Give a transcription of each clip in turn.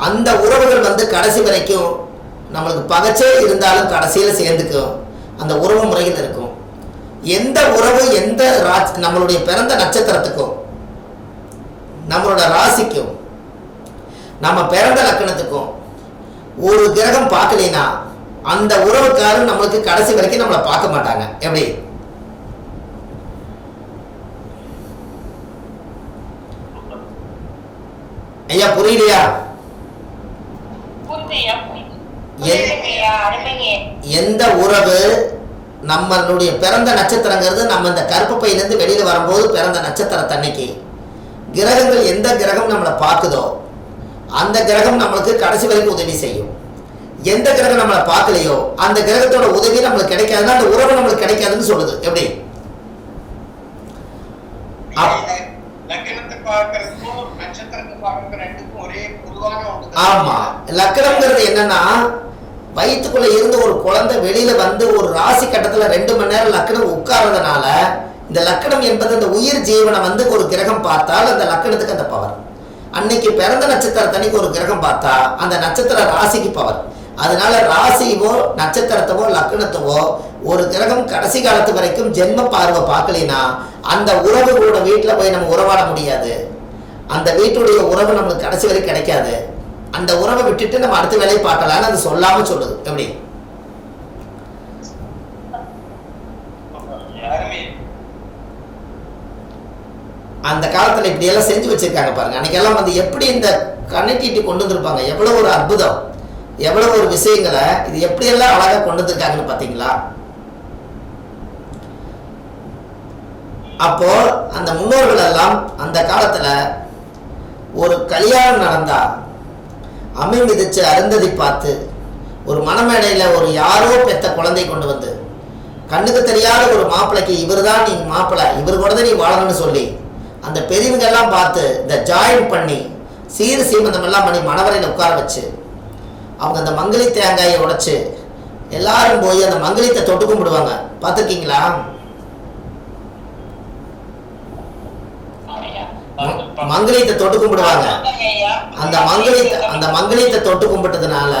அந்த உறவுகள் வந்து கடைசி வரைக்கும் நம்மளுக்கு பகச்சே இருந்தாலும் கடைசியில் சேர்ந்துக்கும், அந்த உறவு முறையில் இருக்கும். எந்த உறவு எந்த நம்மளுடைய பிறந்த நட்சத்திரத்துக்கும் நம்மளோட ராசிக்கும் நம்ம பிறந்த லக்கணத்துக்கும் ஒரு கிரகம் பார்க்கலைன்னா அந்த உறவுக்காரன் நம்மளுக்கு கடைசி வரைக்கும் நம்மளை பார்க்க மாட்டாங்க. எப்படி? ஐயா புரியலையா? எந்த உறவு நம்மளுடைய பிறந்த நட்சத்திரங்கிறது நம்ம இந்த கருப்பு பையிலேருந்து வெளியில் வரும்போது பிறந்த நட்சத்திரத்தன்னைக்கு கிரகங்கள் எந்த கிரகம் நம்மளை பார்க்குதோ அந்த கிரகம் நம்மளுக்கு கடைசி வரைக்கும் உதவி செய்யும். எந்த கிரகம் நம்மளை பார்க்கலையோ அந்த கிரகத்தோட உதவி நம்மளுக்கு கிடைக்காதுன்னா அந்த உறவு நம்மளுக்கு கிடைக்காதுன்னு சொல்லுது. எப்படி? ஆமா, லக்கணம்ங்கிறது என்னன்னா வயிற்றுக்குள்ள இருந்து ஒரு குழந்தை வெளியில வந்து ஒரு ராசி கட்டத்துல 2 மணி நேரம் லக்கணம் உட்கார்றதுனால இந்த லக்கணம் என்பது அந்த உயிர் ஜீவனை வந்து ஒரு கிரகம் பார்த்தால் அந்த லக்கணத்துக்கு அந்த பவர். அன்னைக்கு பிறந்த நட்சத்திரத்தன்னைக்கு ஒரு கிரகம் பார்த்தா அந்த நட்சத்திர ராசிக்கு பவர். அதனால ராசியவோ நட்சத்திரத்தவோ லக்கணத்தவோ ஒரு கிரகம் கடைசி காலத்து வரைக்கும் ஜென்ம பார்வை பார்க்கலைன்னா அந்த உறவு கூட வீட்டில் போய் நம்ம உறவாட முடியாது. அந்த வீட்டுடைய உறவு நம்மளுக்கு கடைசி வரைக்கும் கிடைக்காது. அந்த உறவை விட்டுட்டு நம்ம அடுத்த வேலையை பார்க்கலான்னு அது சொல்லாம சொல்லுது. எப்படி? அந்த காலத்துல இப்படி எல்லாம் செஞ்சு வச்சிருக்காங்க பாருங்க. அன்னைக்கெல்லாம் வந்து எப்படி இந்த கனெக்டிவிட்டி கொண்டு வந்திருப்பாங்க, எவ்வளவு ஒரு அற்புதம், எவ்வளவு ஒரு விஷயங்களை இது எப்படியெல்லாம் அழகா கொண்டு வந்திருக்காங்கன்னு பாத்தீங்களா? அப்போ அந்த முன்னோர்கள் எல்லாம் அந்த காலத்துல ஒரு கல்யாணம் நடந்தா அம்மை மிதிச்சு அருந்ததி பார்த்து ஒரு மணமேடையில ஒரு யாரோ பெத்த குழந்தை கொண்டு வந்து கண்ணுக்கு தெரியாத ஒரு மாப்பிள்ளைக்கு இவர் தான் நீ மாப்பிள்ளை, இவர் கூட தான் நீ வாழணும்னு சொல்லி அந்த பெரியவங்க எல்லாம் பார்த்து இந்த ஜாயின் பண்ணி சீர் சீமந்தம் எல்லாம் பண்ணி மணவரையில் உட்கார வச்சு அவங்க அந்த மங்களி தேங்காயை உடைச்சு எல்லாரும் போய் அந்த மங்களத்தை தொட்டு கும்பிடுவாங்க. பார்த்துருக்கீங்களா? மங்களத்தை தொட்டு கும்பிடுவாங்க. அந்த மங்களத்தை தொட்டு கும்பிட்டதுனால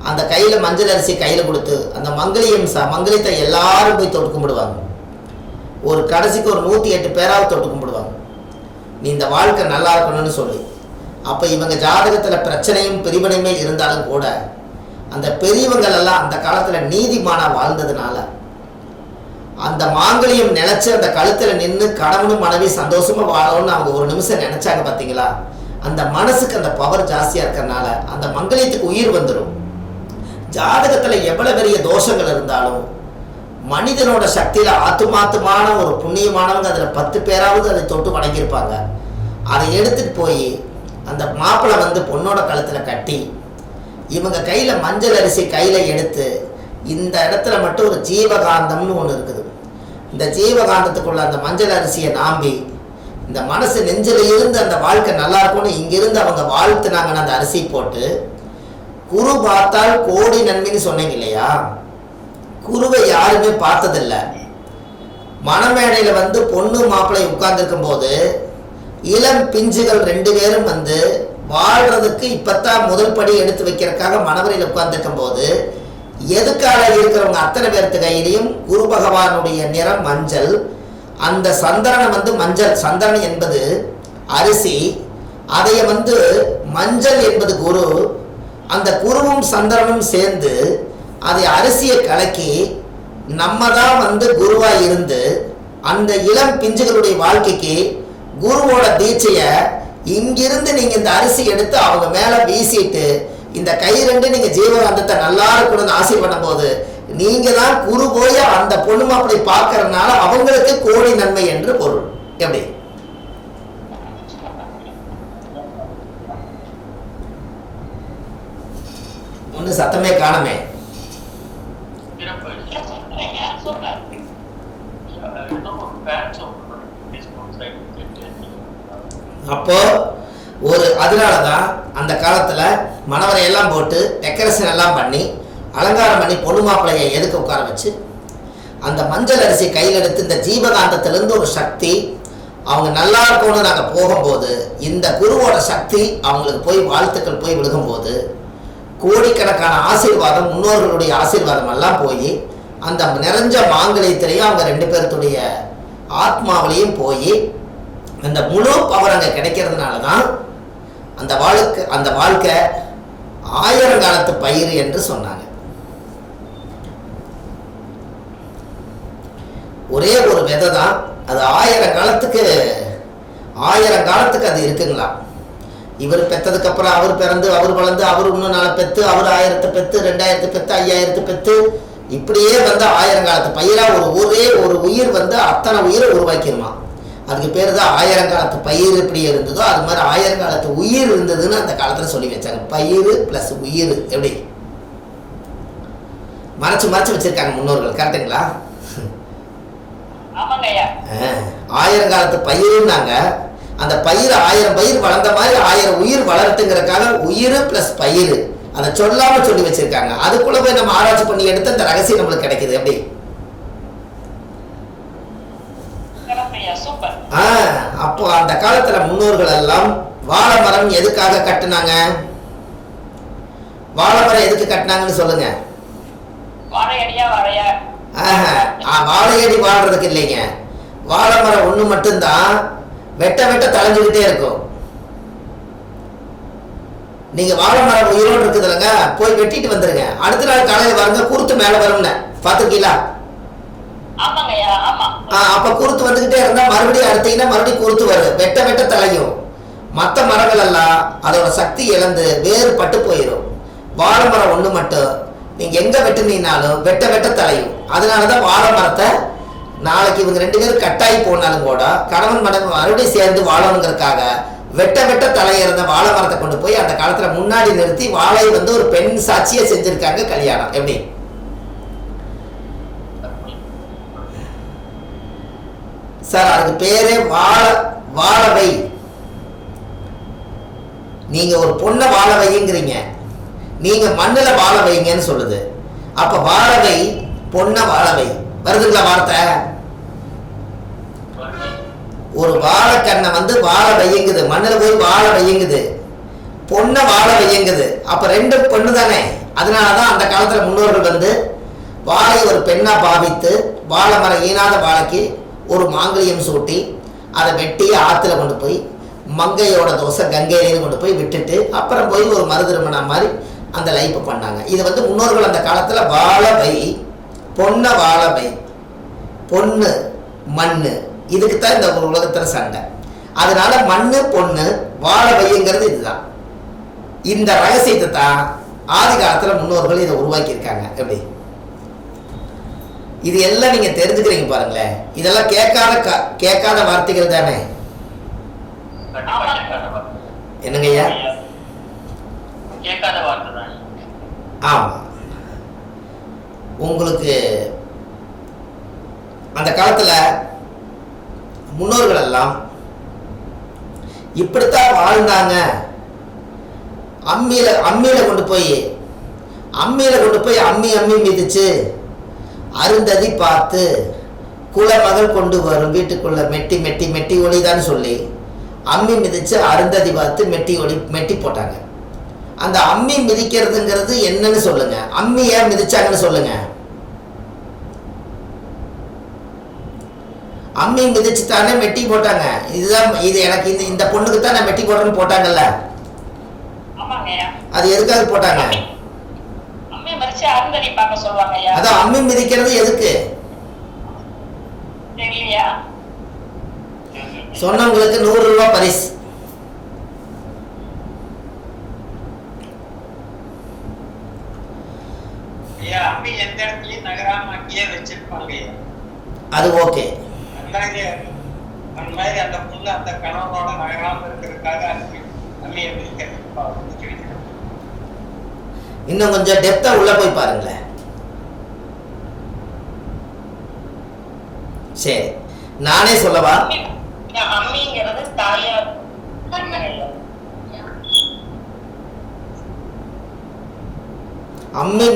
அந்த கையில மஞ்சள் அரிசி கையில கொடுத்து அந்த மங்களத்தை எல்லாரும் போய் தொட்டு கும்பிடுவாங்க. ஒரு கடைசிக்கு ஒரு 108 பேராவது தொட்டு கும்பிடுவாங்க, நீ இந்த வாழ்க்கை நல்லா இருக்கணும்னு சொல்லி. அப்ப இவங்க ஜாதகத்துல பிரச்சனையும் பிரிவினையுமே இருந்தாலும் கூட அந்த பெரியவங்கள் எல்லாம் அந்த காலத்துல நீதிமானா வாழ்ந்ததுனால அந்த மாங்கல்யம் நினைச்சு அந்த கழுத்துல நின்று கணவனும் மனைவி சந்தோஷமா வாழணும்னு அவங்க ஒரு நிமிஷம் நினைச்சாங்க. பார்த்தீங்களா? அந்த மனசுக்கு அந்த பவர் ஜாஸ்தியா இருக்கிறதுனால அந்த மங்கல்யத்துக்கு உயிர் வந்துடும். ஜாதகத்துல எவ்வளவு பெரிய தோஷங்கள் இருந்தாலும் மனிதனோட சக்தியில ஆத்துமாத்துமான ஒரு புண்ணியமானவங்க அதுல 10 பேராவது அதை தொட்டு வணங்கியிருப்பாங்க. அதை எடுத்துட்டு போய் அந்த மாப்பிள்ளை வந்து பொண்ணோட கழுத்துல கட்டி இவங்க கையில மஞ்சள் அரிசி கையில எடுத்து இந்த இடத்துல மட்டும் ஒரு ஜீவகாந்தம்னு ஒன்று இருக்குது. இந்த ஜீவகாந்தத்துக்குள்ள அந்த மஞ்சள் அரிசியை நாம்பி இந்த மனசு நெஞ்சில இருந்து அந்த வாழ்க்கை நல்லா இருக்கும்னு இங்கிருந்து அவங்க வாழ்த்துனாங்கன்னு அந்த அரிசி போட்டு குரு பார்த்தால் கோடி நன்மைன்னு சொன்னீங்க இல்லையா? குருவை யாருமே பார்த்ததில்லை. மணமேடையில வந்து பொண்ணு மாப்பிள்ளை உட்கார்ந்துருக்கும் போது இளம் பிஞ்சுகள் 2 பேரும் வந்து வாழ்றதுக்கு இப்பத்தான் முதல் படி எடுத்து வைக்கிறதுக்காக மணவரையில் உட்கார்ந்துருக்கும் போது எதுக்காக இருக்கிறவங்க அத்தனை பேர்த்து கையிலையும் குரு பகவானுடைய நிறம் மஞ்சள். அந்த சந்திரனை வந்து மஞ்சள், சந்திரன் என்பது அரிசி, அதைய வந்து மஞ்சள் என்பது குரு. அந்த குருவும் சந்திரனும் சேர்ந்து அதை அரிசியை கலக்கி நம்ம தான் வந்து குருவா இருந்து அந்த இளம் பிஞ்சுகளுடைய வாழ்க்கைக்கு குருவோட தீட்சைய இங்கிருந்து நீங்க இந்த அரிசி எடுத்து அவங்க மேல வீசிட்டு இந்த கை 2 நீங்க ஜீவகாந்தத்தை நல்லா இருக்கணும்னு ஆசை பண்ணும் போது நீங்க தான் குரு போய் அந்த பொண்ணு மாப்பிளை பார்க்கறதுனால அவங்களுக்கு கோடி நன்மை என்று பொருள். எப்படி? ஒண்ணு சத்தமே காணமே. அப்போ ஒரு அதனாலதான் அந்த காலத்துல மணவரை எல்லாம் போட்டு டெக்கரேஷன் எல்லாம் பண்ணி அலங்காரம் பண்ணி பொண்ணு மாப்பிள்ளையை எதுக்கு உட்கார வச்சு அந்த மஞ்சள் அரிசி கையில் எடுத்து இந்த ஜீவகாந்தத்திலிருந்து ஒரு சக்தி அவங்க நல்லா இருக்கணும்னு நாங்கள் போகும்போது இந்த குருவோட சக்தி அவங்களுக்கு போய் வாழ்த்துக்கள் போய் விழுகும்போது கோடிக்கணக்கான ஆசீர்வாதம், முன்னோர்களுடைய ஆசீர்வாதம் எல்லாம் போய் அந்த நிறைஞ்ச மாங்கல்யத்திலையும் அவங்க 2 பேர்த்துடைய ஆத்மாவிலையும் போய் அந்த முழு பவர் அங்கே கிடைக்கிறதுனால தான் அந்த வாழ்க்கை 1000 காலத்து பயிர் என்று சொன்னாங்க. ஒரே ஒரு விதை தான், அது 1000 காலத்துக்கு அது இருக்குங்களா. இவர் பெற்றதுக்கு அப்புறம் அவர் பிறந்து அவர் வளர்ந்து அவர் இன்னும் 4 பெற்று அவர் 1000 பெற்று 2000 பெற்று 5000 பெற்று இப்படியே வந்து 1000 காலத்து பயிரா ஒரே ஒரு உயிர் வந்து அத்தனை உயிரை உருவாக்கிடுமா. அதுக்கு பேர் தான் 1000 காலத்து பயிர் எப்படி இருந்ததோ அது மாதிரி 1000 காலத்து உயிர் இருந்ததுன்னு அந்த காலத்தில் சொல்லி வச்சாங்க. பயிர் ப்ளஸ் உயிர் எப்படி மறைச்சு வச்சிருக்காங்க முன்னோர்கள். கரெக்டுங்களா? 1000 காலத்து பயிருன்னாங்க. அந்த பயிர் 1000 பயிர் வளர்ந்த மாதிரி 1000 உயிர் வளர்த்துங்கிறதுக்காக உயிர் பிளஸ் பயிர் அதை சொல்லாம சொல்லி வச்சிருக்காங்க. அதுக்குள்ள போய் நம்ம ஆராய்ச்சி பண்ணி எடுத்து அந்த ரகசியம் நம்மளுக்கு கிடைக்குது. எப்படி அப்போ அந்த காலத்துல முன்னோர்கள் எல்லாம் வாழை மரம் எதுக்காக கட்டுனாங்க? வாழை மரம் எதுக்கு கட்டினாங்கன்னு சொல்லுங்க. வாழையடி வாழ்றதுக்கு இல்லைங்க. வாழை மரம் ஒண்ணு மட்டும்தான் வெட்ட தளைஞ்சுக்கிட்டே இருக்கும். நீங்க வாழை மரம் உயிரோடு இருக்குது இல்லைங்க, போய் வெட்டிட்டு வந்துருங்க. அடுத்த நாள் காலையில் பாருங்க குருத்து மேல வரும்னு பாத்துருக்கீங்களா? அப்ப குருத்து வந்துகிட்டே இருந்தா மறுபடியும் அறுத்தீங்கன்னா மறுபடியும் குருத்து வருது. வெட்ட தலையும். மற்ற மரங்கள் எல்லாம் அதோட சக்தி இழந்து வேறு பட்டு போயிடும். வாழை மரம் ஒண்ணு மட்டும் நீங்க எங்க வெட்டுனீங்கனாலும் வெட்ட தலையும். அதனாலதான் வாழை மரத்தை நாளைக்கு இவங்க 2 பேரும் கட்டாயி போனாலும் கூட கணவன் மனைவி மறுபடியும் சேர்ந்து வாழணுங்கிறதுக்காக வெட்ட தலைய இருந்த வாழை மரத்தை கொண்டு போய் அந்த காலத்துல முன்னாடி நிறுத்தி வாழை வந்து ஒரு பெண் சாட்சியை செஞ்சிருக்காங்க கல்யாணம். எப்படி சார் அதுக்கு பேரே வாழவை. நீங்க ஒரு பொண்ணை வாழ வைங்கிறீங்க, நீங்க மண்ணுல வாழ வைங்கன்னு சொல்லுது. அப்ப வாழவை பொண்ணை வாழவை வருதுங்களா வார்த்தை? ஒரு வாழைக்கண்ணை வந்து வாழ வையுங்குது, மண்ணுல போய் வாழ வையுங்குது, பொண்ணை வாழ வையுங்குது. அப்ப 2 பொண்ணு தானே. அதனாலதான் அந்த காலத்துல முன்னோர்கள் வந்து வாழை ஒரு பெண்ணா பாவித்து வாழை மரம் ஈனாத வாழைக்கு ஒரு மாங்கல்யம் சூட்டி அதை வெட்டி ஆத்துல கொண்டு போய் மங்கையோட தோசை கங்கையிலேருந்து கொண்டு போய் விட்டுட்டு அப்புறம் போய் ஒரு மறுதிருமணம் மாதிரி அந்த லைஃப் பண்ணாங்க. இது வந்து முன்னோர்கள் அந்த காலத்துல வாழவை பொண்ணை வாழவை, பொண்ணு மண்ணு, இதுக்கு தான் இந்த உலகத்துல சண்டை. அதனால மண்ணு பொண்ணு வாழவைங்கிறது இதுதான். இந்த ரகசியத்தை தான் ஆதி காலத்துல முன்னோர்கள் இதை உருவாக்கி இருக்காங்க. எப்படி இது எல்லாம் நீங்க தெரிஞ்சுக்கிறீங்க பாருங்களேன். இதெல்லாம் கேட்காத வார்த்தைகள் தானே. என்னங்கய்யா? ஆமா. உங்களுக்கு அந்த காலத்துல முன்னோர்கள் எல்லாம் இப்படித்தான் வாழ்ந்தாங்க. அம்மியில கொண்டு போய் அம்மி மிதிச்சு அருந்ததி பார்த்து குலமகள் கொண்டு வரும் வீட்டுக்குள்ள மெட்டி ஒளிதான்னு சொல்லி அம்மி மிதிச்சு அருந்ததி பார்த்து மெட்டி போட்டாங்க. அந்த அம்மி மிதிக்கிறதுங்கிறது என்னன்னு சொல்லுங்க. அம்மி ஏன் மிதிச்சாங்கன்னு சொல்லுங்க. அம்மி மிதிச்சு தானே மெட்டி போட்டாங்க. இது எனக்கு இந்த பொண்ணுக்கு தான் நான் மெட்டி போடுறேன்னு போட்டாங்கல்ல. அது எதுக்காக போட்டாங்க? அதான் அம்மி மிதிக்கிறது எதுக்கு சொன்னவங்களுக்கு 100 ரூபாய் பரிசு. அது ஓகே. இன்னும் கொஞ்சம் டெப்தா உள்ள போய் பாருங்களேன். சரி நானே சொல்லவா? அம்மி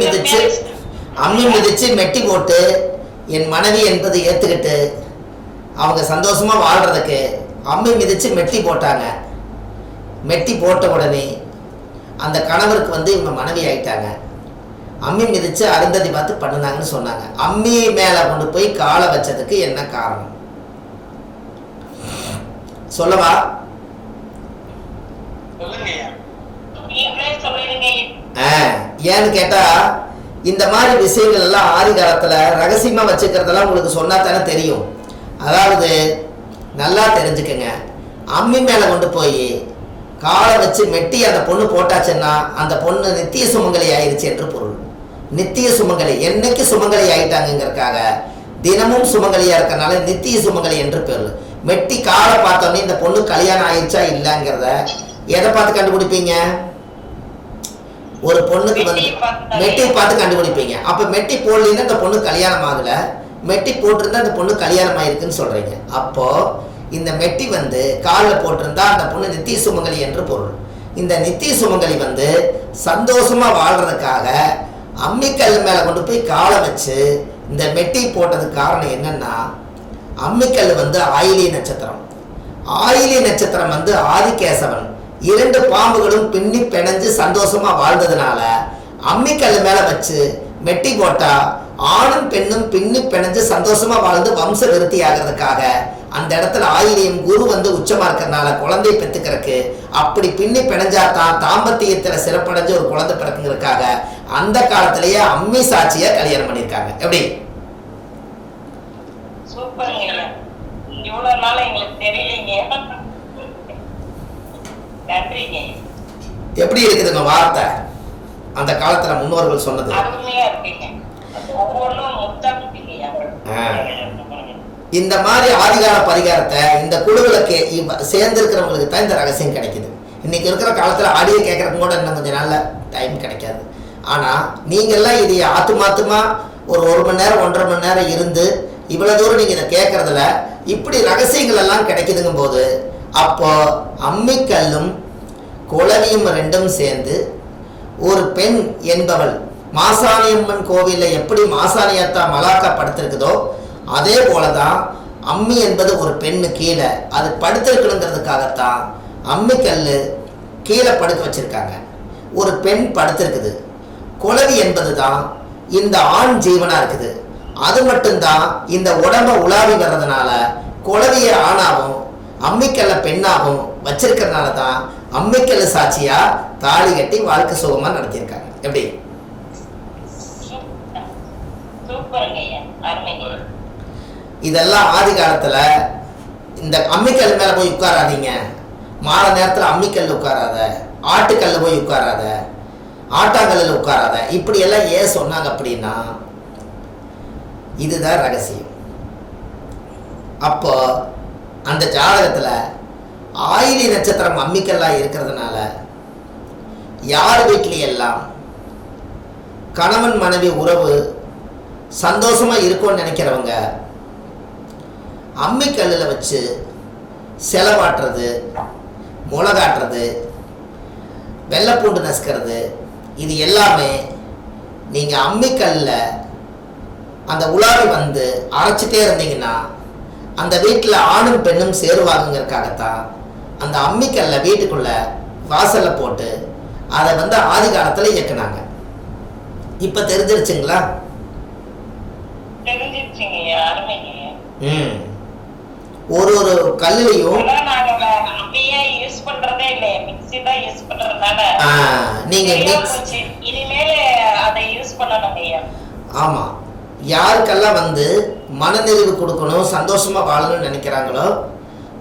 மிதிச்சு மெட்டி போட்டு என் மனைவி என்பதை ஏத்துக்கிட்டு அவங்க சந்தோஷமா வாழ்றதுக்கு அம்மி மிதிச்சு மெட்டி போட்டாங்க. மெட்டி போட்ட உடனே அந்த கணவருக்கு வந்து இவங்க மனைவி ஆயிட்டாங்க. அம்மி மிதிச்சு அருந்ததி பார்த்து பண்ணுனாங்கன்னு சொன்னாங்க. அம்மி மேல கொண்டு போய் காலை வச்சதுக்கு என்ன காரணம் சொல்லவா? ஏன்னு கேட்டா இந்த மாதிரி விஷயங்கள் எல்லாம் ஆதி காலத்துல ரகசியமா வச்சுக்கிறதெல்லாம் உங்களுக்கு சொன்னா தானே தெரியும். அதாவது நல்லா தெரிஞ்சுக்கங்க, அம்மி மேல கொண்டு போய் காலை வச்சு மெட்டி அந்த பொண்ணு போட்டாச்சுன்னா அந்த பொண்ணு நித்திய சுமங்கலி ஆயிடுச்சு என்று பொருள். நித்திய சுமங்கலி என்னைக்கு சுமங்கலி ஆயிட்டாங்கிறதுக்காக தினமும் சுமங்கலியா இருக்கனால நித்திய சுமங்கலி என்று பேர். மெட்டி காலை பார்த்தோன்னே இந்த பொண்ணு கல்யாணம் ஆயிடுச்சா இல்லைங்கிறத எதை பார்த்து கண்டுபிடிப்பீங்க? ஒரு பொண்ணுக்கு வந்து மெட்டி பார்த்து கண்டுபிடிப்பீங்க. அப்ப மெட்டி போடலன்னா இந்த பொண்ணு கல்யாணம் ஆகல, மெட்டி போட்டிருந்தா அந்த பொண்ணு கல்யாணம் ஆயிருக்குன்னு சொல்றீங்க. அப்போ இந்த மெட்டி வந்து காலில் போட்டிருந்தா அந்த பொண்ணு நித்திய சுமங்கலி என்று பொருள். இந்த நித்திய சுமங்கலி வந்து சந்தோஷமா வாழ்றதுக்காக அம்மிக்கல் மேல கொண்டு போய் காலை வச்சு இந்த மெட்டி போட்டதுக்கு காரணம் என்னன்னா, அம்மிக்கல் வந்து ஆயிலி நட்சத்திரம். ஆயிலி நட்சத்திரம் வந்து ஆதிகேசவன் 2 பாம்புகளும் பின்னி பிணைஞ்சு சந்தோஷமா வாழ்ந்ததுனால அம்மிக்கல் மேல வச்சு மெட்டி போட்டா ஆணும் பெண்ணும் பின்னி பிணைஞ்சு சந்தோஷமா வாழ்ந்து வம்ச விருத்தி ஆகிறதுக்காக அந்த இடத்துல ஆயிலியும் குரு வந்து உச்சமா இருக்கிறதுனால குழந்தை பெத்துக்கிறதுக்கு அப்படி பின்னி பிணைஞ்சாதான் தாம்பத்தியத்துல சிறப்படைஞ்சு ஒரு குழந்தை பிறக்குங்கிறதுக்காக அந்த காலத்திலேயே அம்மி சாட்சியா கல்யாணம் பண்ணியிருக்காங்க. எப்படி எப்படி இருக்குதுங்க வார்த்தை? அந்த காலத்துல முன்னோர்கள் சொன்னது இந்த மாதிரி ஆதிகால பரிகாரத்தை இந்த குழுவிலக்கு சேர்ந்து இருக்கிறவங்களுக்கு தான் இந்த ரகசியம் கிடைக்குது. இன்னைக்கு இருக்கிற காலத்துல ஆடியோ கேட்கறதுக்கு கூட இன்னும் கொஞ்சம் நல்ல டைம் கிடைக்காது. ஆனா நீங்க எல்லாம் இது ஆத்துமாத்துமா ஒரு 1 மணி நேரம் 1.5 மணி நேரம் இருந்து இவ்வளவு தூரம் நீங்க இதை கேட்கறதுல இப்படி ரகசியங்கள் எல்லாம் கிடைக்குதுங்கும் போது அப்போ அம்மிக்கல்லும் குளவியும் 2ம் சேர்ந்து ஒரு பெண் என்பவள் மாசாணியம்மன் கோவில்ல எப்படி மாசாணியத்தா மலாக்கா படுத்திருக்குதோ அதே போலதான் அம்மி என்பது ஒரு பெண்ணு கீழே அது படுத்திருக்கணுங்கிறதுக்காகத்தான் அம்மிக்கல்லு கீழே படுக்க வச்சிருக்காங்க. ஒரு பெண் படுத்திருக்குது. குளவி என்பது தான் இந்த ஆண் ஜீவனா இருக்குது. அது மட்டும்தான் இந்த உடம்ப உலாவி வர்றதுனால குளவிய ஆணாவும் அம்மிக்கல்ல பெண்ணாகவும் வச்சிருக்கிறதுனால தான் அம்மிக்கல்ல சாட்சியா தாலி கட்டி வாழ்க்கை சுகமா நடத்தியிருக்காங்க. எப்படி இதெல்லாம் ஆதி காலத்துல இந்த அம்மிக்கல் மேல போய் உட்காராதீங்க, மாலை நேரத்துல அம்மிக்கல்ல உட்காராத, ஆட்டுக்கல்ல போய் உட்காராத, ஆட்டாங்கல்ல உட்காராத, இப்படி எல்லாம் ஏன் சொன்னாங்க அப்படின்னா இதுதான் ரகசியம். அப்போ அந்த ஜாதகத்துல ஆயிலி நட்சத்திரம் அம்மிக்கல்லா இருக்கிறதுனால யார் வீட்லையெல்லாம் கணவன் மனைவி உறவு சந்தோஷமா இருக்கும்னு நினைக்கிறவங்க அம்மிக்கல்லில் வச்சு செலவாட்டுறது, முளகாட்டுறது, வெள்ளைப்பூண்டு நசுக்கிறது, இது எல்லாமே நீங்க அம்மிக்கல்ல அந்த உலாவி வந்து அரைச்சிட்டே இருந்தீங்கன்னா அந்த வீட்டில் ஆணும் பெண்ணும் சேருவாங்கிறதுக்காகத்தான் அந்த அம்மிக்கல்ல வீட்டுக்குள்ள வாசல்ல போட்டு அதை வந்து ஆதி காலத்துல இயக்குனாங்க. இப்ப தெரிஞ்சிருச்சுங்களா? ஒரு ஒரு கல்லுலையும் ஆமா, யாருக்கெல்லாம் வந்து மனநிறைவு கொடுக்கணும் சந்தோஷமா வாழணும்னு நினைக்கிறாங்களோ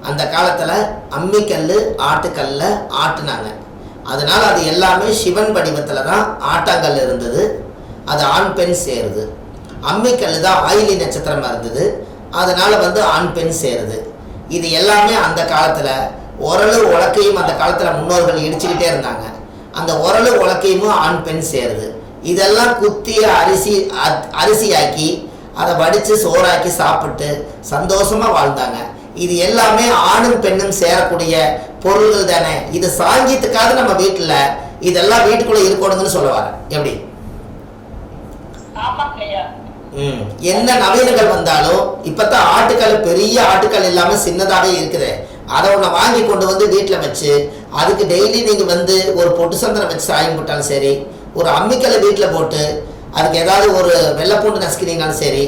அந்த காலத்துல அம்மிக்கல்லு ஆட்டுக்கல்ல ஆட்டுனாங்க. அதனால அது எல்லாமே சிவன் வடிவத்துல தான் ஆட்டாங்கல் இருந்தது. அது ஆண் பெண் சேருது. அம்மிக்கல்லு தான் ஆயிலி நட்சத்திரமா இருந்தது. அதனால வந்து ஆண் பெண் சேருது. இது எல்லாமே அந்த காலத்துல உரலு உலக்கையும் அந்த காலத்துல முன்னோர்கள் இடிச்சுக்கிட்டே இருந்தாங்க. அந்த உரலு உலக்கையும் ஆண் பெண் சேருது. இதெல்லாம் குத்தி அரிசியாக்கி அதை வடித்து சோறாக்கி சாப்பிட்டு சந்தோஷமா வாழ்ந்தாங்க. இது எல்லாமே ஆணும் பெண்ணும் சேரக்கூடிய பொருள்கள் தானே. இது சாங்கியத்துக்காக நம்ம வீட்டில் இதெல்லாம் வீட்டுக்குள்ள இருக்கணும்னு சொல்லுவாங்க. எப்படி என்ன நவீனங்கள் வந்தாலும் இப்பதான் ஆட்டுக்கல் பெரிய ஆட்டுக்கல் இல்லாம சின்னதாவே இருக்குது. அதை ஒன்று வாங்கி கொண்டு வந்து வீட்டில் வச்சு அதுக்கு டெய்லி நீங்கள் வந்து ஒரு பொட்டு சந்தனம் வச்சு சாயம் போட்டாலும் சரி, ஒரு அம்மிக்கல்லை வீட்டில் போட்டு அதுக்கு ஏதாவது ஒரு வெள்ளைப்பூண்டு நசுக்கிறீங்கனாலும் சரி,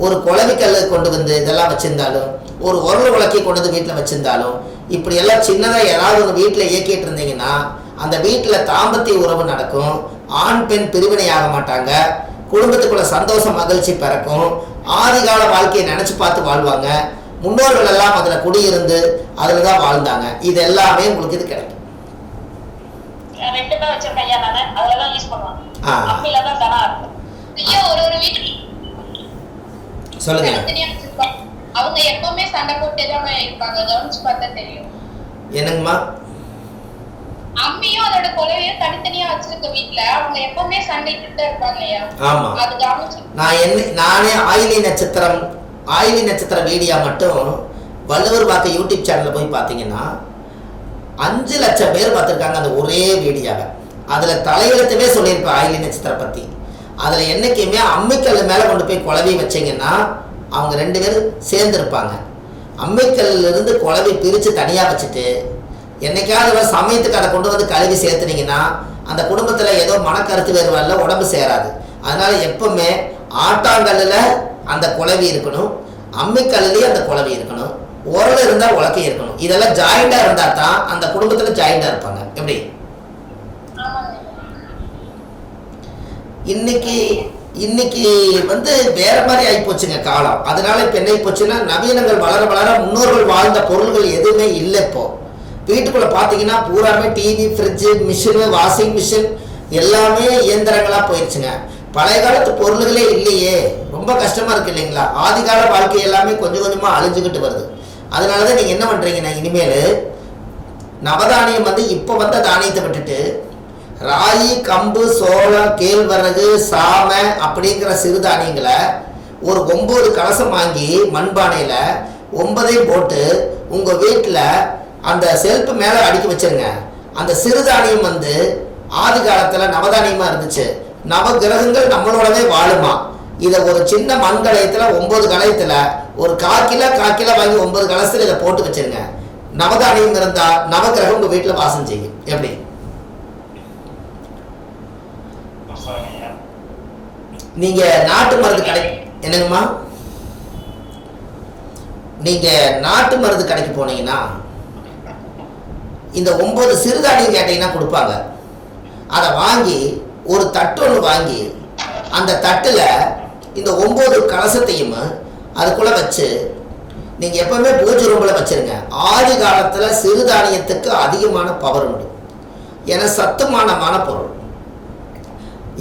ஒரு குழவிக்கல் கொண்டு வந்து இதெல்லாம் வச்சுருந்தாலும், ஒரு உரல் உலக்கி கொண்டு வந்து வீட்டில் வச்சுருந்தாலும், இப்படியெல்லாம் சின்னதாக ஏதாவது ஒரு வீட்டில் இயக்கிட்டு இருந்தீங்கன்னா அந்த வீட்டில் தாம்பத்திய உறவு நடக்கும், ஆண் பெண் பிரிவினை ஆக மாட்டாங்க, குடும்பத்துக்குள்ள சந்தோஷம் மகிழ்ச்சி பிறக்கும், ஆதிகால வாழ்க்கையை நினச்சி பார்த்து வாழ்வாங்க. முன்னோர்கள் எல்லாம் அதில் குடியிருந்து அதில் தான் வாழ்ந்தாங்க. இது எல்லாமே உங்களுக்கு இது கிடைக்கும். சொல்லுங்க. அவங்க எப்பவுமே சண்டை போட்டே தான் இருப்பாங்க, கவனிச்சு பார்த்தா தெரியும். என்னங்கம்மா? அம்மியும் அதோட குலவையும் தனித்தனியா வச்சிருக்க வீட்ல அவங்க எப்பவுமே சண்டைக்கிட்ட இருப்பாங்க ஐயா. ஆமா, அது கவனிச்சு நானே ஆயிலி நட்சத்திர வீடியோ மட்டும் வள்ளுவர் பார்க்க யூடியூப் சேனல்ல போய் பார்த்தீங்கன்னா 5 லட்சம் பேர் பார்த்துருக்காங்க அந்த ஒரே வீடியோவை. அதில் தலையெழுத்துமே சொல்லியிருப்பேன் ஆயிலி நட்சத்திரம் பற்றி. அதில் என்றைக்குமே அம்மிக்கல் மேலே கொண்டு போய் குழவி வச்சிங்கன்னா அவங்க 2 பேரும் சேர்ந்துருப்பாங்க. அம்மிக்கல்லிருந்து குழவி பிரித்து தனியாக வச்சுட்டு என்னைக்காவது சமயத்துக்கு அதை கொண்டு வந்து கழுவி சேர்த்துனீங்கன்னா அந்த குடும்பத்தில் ஏதோ மனக்கருத்து வேறுவால உடம்பு சேராது. அதனால எப்பவுமே ஆட்டாங்கல்லில் அந்த குழவி இருக்கணும், அம்மிக்கல்லையும் அந்த குழவி இருக்கணும், உரல் இருந்தால் உலக்கை இருக்கணும். இதெல்லாம் ஜாயிண்டாக இருந்தால் தான் அந்த குடும்பத்தில் ஜாயிண்டாக இருப்பாங்க. எப்படி இன்னைக்கு வந்து வேற மாதிரி ஆகி போச்சுங்க காலம். அதனால இப்போ என்ன ஆகி போச்சுன்னா நவீனங்கள் வளர வளர முன்னோர்கள் வாழ்ந்த பொருள்கள் எதுவுமே இல்லை. இப்போ வீட்டுக்குள்ள பார்த்தீங்கன்னா பூராமே TV, fridge, machine, washing machine எல்லாமே இயந்திரங்களாக போயிடுச்சுங்க. பழைய காலத்து பொருள்களே இல்லையே, ரொம்ப கஷ்டமா இருக்கு இல்லைங்களா? ஆதிகால வாழ்க்கை எல்லாமே கொஞ்சம் கொஞ்சமாக அழிஞ்சுக்கிட்டு வருது. அதனால தான் நீங்கள் என்ன பண்ணுறீங்கன்னா இனிமேல் நவதானியம் வந்து இப்போ வந்த தானியத்தை விட்டுட்டு ராகி, கம்பு, சோளம், கேழ்வரகு, சாமை அப்படிங்கிற சிறுதானியங்களை ஒரு 9 கலசம் வாங்கி மண்பானையில் 9ஐயும் போட்டு உங்கள் வீட்டில் அந்த செல்ஃபு மேலே அடுக்கி வச்சிருங்க. அந்த சிறுதானியம் வந்து ஆதி காலத்தில் நவதானியமாக இருந்துச்சு. நவ கிரகங்கள் நம்மளோடவே வாழுமா. இதை ஒரு சின்ன மண் கலயத்தில் 9 கலயத்தில் ஒரு 1/4 கிலோ வாங்கி 9 கலசத்தில் இதை போட்டு வச்சிருங்க. நவதானியம் இருந்தால் நவகிரகம் உங்கள் வீட்டில் வாசம் செய்யும். எப்படி நீங்கள் நாட்டு மருந்து கடை என்னங்கம்மா, நீங்கள் நாட்டு மருந்து கடைக்கு போனீங்கன்னா இந்த 9 சிறுதானியம் கேட்டீங்கன்னா கொடுப்பாங்க. அதை வாங்கி ஒரு தட்டு ஒன்று வாங்கி அந்த தட்டில் இந்த 9 கலசத்தையும் அதுக்குள்ளே வச்சு நீங்கள் எப்பவுமே பூஜை ரூமில் வச்சுருங்க. ஆதி காலத்தில் சிறுதானியத்துக்கு அதிகமான பவர் உண்டு, ஏன்னா சத்துமானமான பொருள்.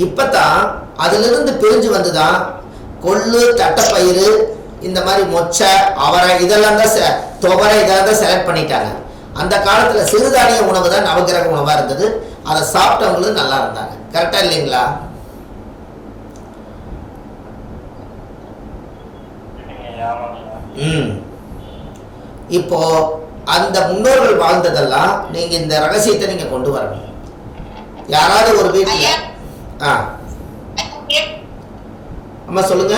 இப்போ தான் அதிலிருந்து பிரிஞ்சு வந்து தான் கொள்ளு, தட்டைப்பயிறு, இந்த மாதிரி மொச்சை, அவரை இதெல்லாம் தான் துவரை இதெல்லாம் தான் செலக்ட் பண்ணிட்டாங்க. அந்த காலத்தில் சிறுதானிய உணவு தான் நவகிரக உணவாக இருந்தது. அதை சாப்பிட்டவங்களும் நல்லா இருந்தாங்க. கரெக்டாக இல்லைங்களா? இப்போ அந்த முன்னோர்கள் வாழ்ந்ததெல்லாம் நீங்க இந்த ரகசியத்தை நீங்க கொண்டு வரணும். யாராவது ஒரு வீட்டுல அம்மா சொல்லுங்க,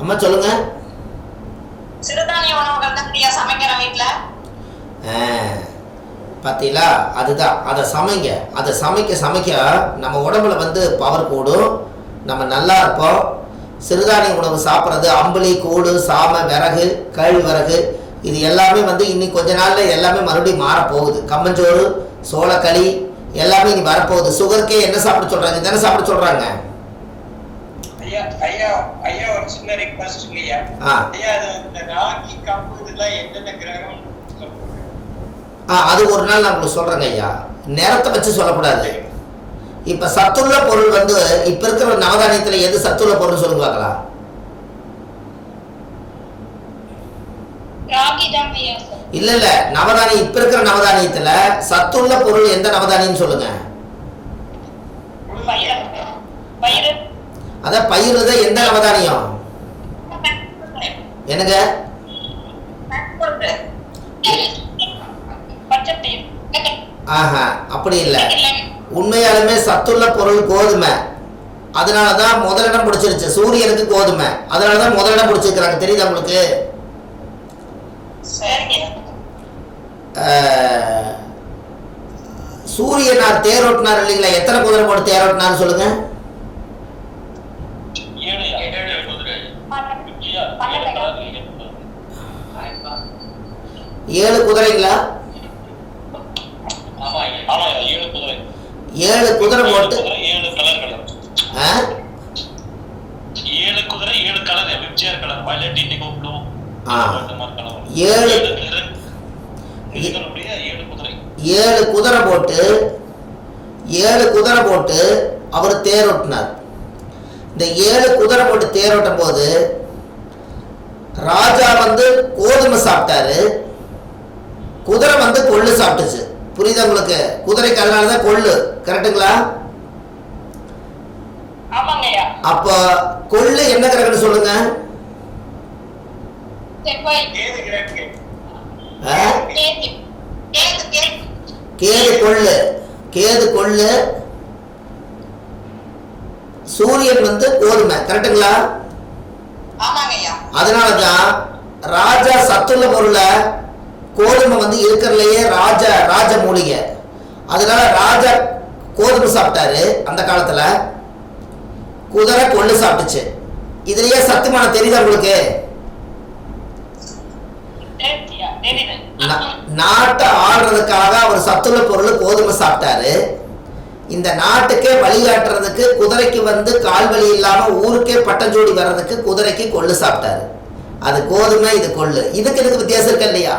அம்மா சொல்லுங்க. சிறுதானிய உணவுகள் தான் சமைக்கிற வீட்டுல பார்த்தீங்களா? அதுதான், அதை சமைங்க. அதை சமைக்க நம்ம உடம்புல வந்து பவர் கூடும், நம்ம நல்லா இருப்போம். சிறுதானிய உணவு சாப்பிட்றது, அம்பளி, கூடு, சாமை, விறகு, கேழ்வரகு, இது எல்லாமே வந்து இன்னைக்கு கொஞ்ச நாளில் எல்லாமே மறுபடியும் மாறப்போகுது. கம்மஞ்சோறு, சோளக்களி எல்லாமே இனி வரப்போகுது. சுகருக்கே என்ன சாப்பிட சொல்கிறாங்க, தானே சாப்பிட சொல்கிறாங்க. ஒரு சின்ன ரிக்வெஸ்ட் இல்லையா? ராகி, கம்பு இதெல்லாம் எந்தெந்த கிரகம்? அது ஒரு நாள் நான் உங்களுக்கு சொல்கிறேங்க ஐயா. நேரத்தை வச்சு சொல்லக்கூடாது. இப்போ சத்துள்ள பொருள் வந்து இப்போ இருக்கிற நவதானியத்தில் எது சத்துள்ள பொருள் சொல்லுங்க பார்க்கலாம். இல்ல இல்ல, நவதானியம் இப்ப இருக்கிற நவதானியத்துல சத்துள்ள பொருள் எந்த நவதானியம் சொல்லுங்க. அத பயிர் தான். எந்த நவதானியம் என்னங்க? ஆஹா, அப்படி இல்லை. உண்மையாலுமே சத்துள்ள பொருள் கோதுமை. அதனாலதான் முதலிடம் பிடிச்சிருச்சு. சூரியனுக்கு கோதுமை, அதனாலதான் முதலிடம் பிடிச்சிருக்கிறாங்க. தெரியுதா உங்களுக்கு? சரிங்க. சூரியனார் தேரோட்டினார் இல்லைங்களா? எத்தனை குதிரை போட்டு தேரோட்டினார் சொல்லுங்க. 7 குதிரைங்களா? 7 குதிரை போட்டு 7 கலர்கள். 7 குதிரை 7 colour வெப்ஜிஆர் colour violet indigo blue அந்த மாதிரி கலர் 7 குதிரை 7 குதிரை போட்டு 7 குதிரை போட்டு அவர் தேரோட்டினார். இந்த 7 குதிரை போட்டு தேரோட்டும் போது ராஜா வந்து கோதுமை சாப்பிட்டாரு, குதிரை வந்து கொள்ளு சாப்பிட்டுச்சு. புரியுதா உங்களுக்கு? குதிரைக்கு அதனாலதான் கொள்ளு, கரெக்டுங்களா? அப்ப கொள்ளு என்ன கிரகம்னு சொல்லுங்க. கேது கொள்ளு. கேது கொள்ளு, சூரியன் வந்து கோதுமை, கரெக்டுங்களா? அதனாலதான் ராஜா சத்துள்ள பொருளை கோதுமை வந்து இருக்கிறதுலயே ராஜ மூலிகை. அதனால ராஜா கோதுமை சாப்பிட்டாரு அந்த காலத்துல, குதிரை கொள்ளு சாப்பிட்டுச்சு. இதுலயே சத்துமான தெரியுதா உங்களுக்கு? நாட்டை ஆடுறதுக்காக அவர் சத்துள்ள பொருள் கோதுமை சாப்பிட்டாரு. இந்த நாட்டுக்கே வழிகாட்டுறதுக்கு குதிரைக்கு வந்து கால் வலி இல்லாம ஊருக்கே பட்டஞ்சோடி வர்றதுக்கு குதிரைக்கு கொள்ளு சாப்பிட்டாரு. அது கோதுமை, இது கொள்ளு. இதுக்கு வித்தியாசம் இருக்கா இல்லையா?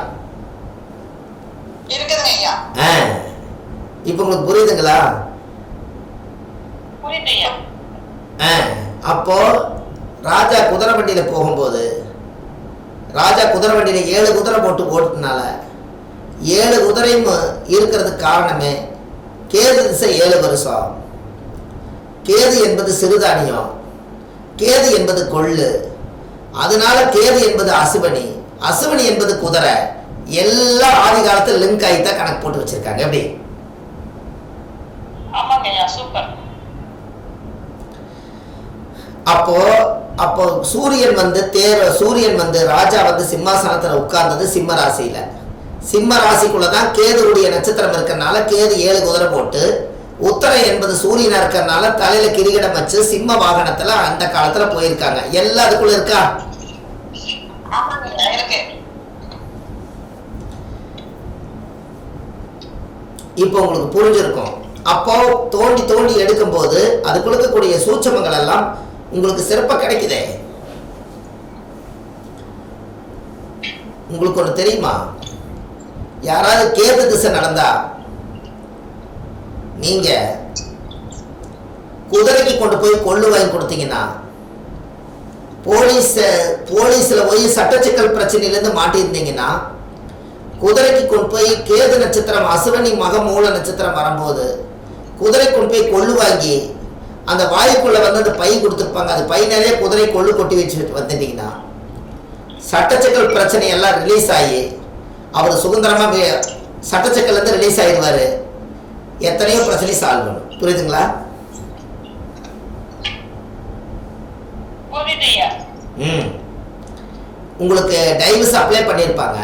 இப்ப உங்களுக்கு புரியுதுங்களா? அப்போ ராஜா குதிரை வண்டியில போகும்போது, ராஜா குதிரை வண்டியில 7 குதிரை போட்டு ஓட்டுனால 7 குதிரையும் இருக்கிறதுக்கு காரணமே கேது திசை 7 வருஷம். கேது என்பது சிறுதானியம், கேது என்பது கொள்ளு. அதனால கேது என்பது அசுவனி, அசுவனி என்பது குதிரை. எல்லாம் ஆதி காலத்துல லிங்க் ஆகித்தான் கணக்கு போட்டு வச்சிருக்காங்க. எப்படி? அப்போ சூரியன் வந்து ராஜா வந்து சிம்மாசனத்துல உட்கார்ந்தது சிம்ம ராசியில. சிம்ம ராசிக்குள்ளதான் கேதுடைய நட்சத்திரம் இருக்கிறதுனால கேது 7 குதிரை போட்டு, உத்தரை என்பது சூரியனா இருக்கிறதுனால தலையில கிரீடம் வச்சு சிம்ம வாகனத்துல அந்த காலத்துல போயிருக்காங்க. எல்லாம் அதுக்குள்ள இருக்கா? இப்போ உங்களுக்கு புரிஞ்சிருக்கும். அப்போ தோண்டி தோண்டி எடுக்கும் போது அதுக்குள்ள இருக்கக்கூடிய சூட்சமங்கள் எல்லாம் உங்களுக்கு சிறப்பா கிடைக்குதே. உங்களுக்கு ஒண்ணு தெரியுமா? யாராவது கேது திசை நடந்தா நீங்க குதிரைக்கு கொண்டு போய் கொள்ளு வாங்கி கொடுத்தீங்கன்னா, போலீஸ்ல போய் சட்டச்சிக்கல் பிரச்சனையிலிருந்து மாட்டியிருந்தீங்கன்னா, குதிரைக்கு கொண்டு போய் கேது நட்சத்திரம் அசுவனி மக மூல நட்சத்திரம் வரும்போது குதிரை கொண்டு போய் கொள்ளு வாங்கி அந்த வாய்க்குள்ள வந்து அந்த பை கொடுத்துருப்பாங்க. அது பை நிறைய குதிரை கொள்ளு கொட்டி வச்சு வந்துட்டீங்கன்னா சட்டச்சிக்கல் பிரச்சனை எல்லாம் ரிலீஸ் ஆகி அவர் சுதந்திரமா சட்டச்சிக்கல் இருந்து ரிலீஸ் ஆயிடுவாரு. எத்தனையோ பிரச்சனை சால்வ் பண்ணும். புரியுதுங்களா? உங்களுக்கு டைவர்ஸ் அப்ளை பண்ணியிருப்பாங்க.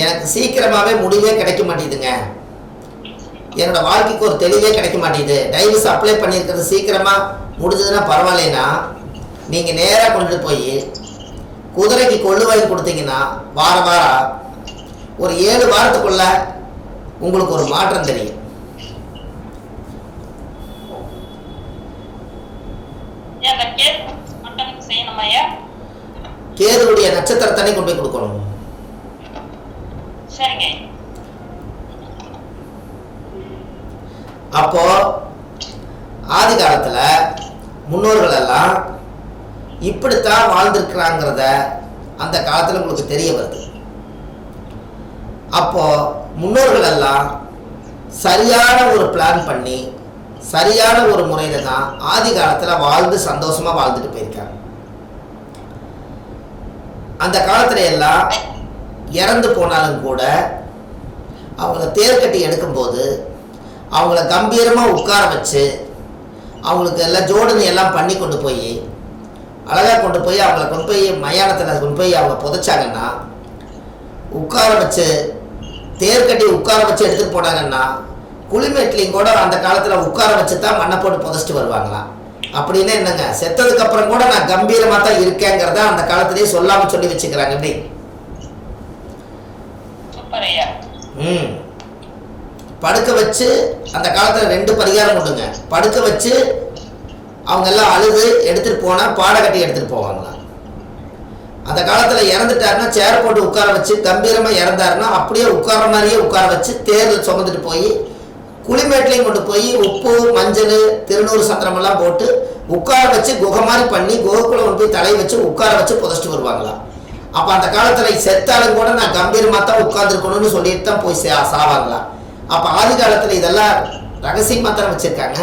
எனக்கு சீக்கிரமாவே முடிவே கிடைக்க மாட்டேங்குதுங்க, என்னோட வாழ்க்கைக்கு ஒரு தெளிவே கிடைக்க மாட்டேங்குது, டைவர்ஸ் அப்ளை பண்ணியிருக்கிறது சீக்கிரமா முடிஞ்சதுன்னா பரவாயில்லைன்னா நீங்க நேரா கொண்டு போய் குதிரைக்கு கொள்ளு வாங்கி கொடுத்தீங்கன்னா வாரம் ஒரு 7 வாரத்துக்குள்ள உங்களுக்கு ஒரு மாற்றம் தெரியும். கேதுடைய நட்சத்திரத்தனை கொண்டு போய் கொடுக்கணும். அப்போ ஆதி காலத்துல முன்னோர்கள் எல்லாம் இப்படித்தான் வாழ்ந்திருக்கிறாங்கிறத அந்த காலத்துல உங்களுக்கு தெரிய வருது. அப்போ முன்னோர்கள் எல்லாம் சரியான ஒரு பிளான் பண்ணி சரியான ஒரு முறையில தான் ஆதி காலத்துல வாழ்ந்து சந்தோஷமா வாழ்ந்துட்டு போயிருக்காங்க. அந்த காலத்துல எல்லாம் இறந்து போனாலும் கூட அவங்கள தேர்கட்டி எடுக்கும்போது அவங்கள கம்பீரமா உட்கார வச்சு அவங்களுக்கு எல்லாம் ஜோடனை எல்லாம் பண்ணி கொண்டு போய் அழகா கொண்டு போய் அவங்கள கொண்டு போய் மயானத்தில் கொண்டு போய் அவங்க புதைச்சாங்கன்னா உட்கார வச்சு தேர் கட்டி உட்கார வச்சு எடுத்துகிட்டு போனாங்கன்னா குளிமேட்லையும் கூட அந்த காலத்தில் உட்கார வச்சு தான் மண்ணை போட்டு புதைச்சிட்டு வருவாங்களாம். அப்படின்னு என்னங்க, செத்ததுக்கு அப்புறம் கூட நான் கம்பீரமாக தான் இருக்கேங்கிறத அந்த காலத்திலேயே சொல்லாமல் சொல்லி வச்சுக்கிறாங்க. எப்படி? படுக்க வச்சு அந்த காலத்தில் 2 பரிகாரம் உண்டுங்க. படுக்க வச்சு அவங்க எல்லாம் அழுது எடுத்துகிட்டு போனால் பாடை கட்டி எடுத்துகிட்டு போவாங்களாம். அந்த காலத்தில் இறந்துட்டாருன்னா சேர் போட்டு உட்கார வச்சு கம்பீரமாக இறந்தாருன்னா அப்படியே உட்கார மாதிரியே உட்கார வச்சு தேரில் சுமந்துட்டு போய் குளிமேட்லையும் கொண்டு போய் உப்பு மஞ்சள் திருநூறு சந்திரமெல்லாம் போட்டு உட்கார வச்சு குகை மாதிரி பண்ணி குகைக்குள்ள கொண்டு போய் தலையை வச்சு உட்கார வச்சு புதைச்சிட்டு வருவாங்களாம். அப்போ அந்த காலத்தில் செத்தாலும் கூட நான் கம்பீரமாக தான் உட்காந்துருக்கணும்னு சொல்லிட்டு தான் போய் சாவாங்களாம். அப்போ ஆதி காலத்தில் இதெல்லாம் ரகசியமாக தான் வச்சுருக்காங்க.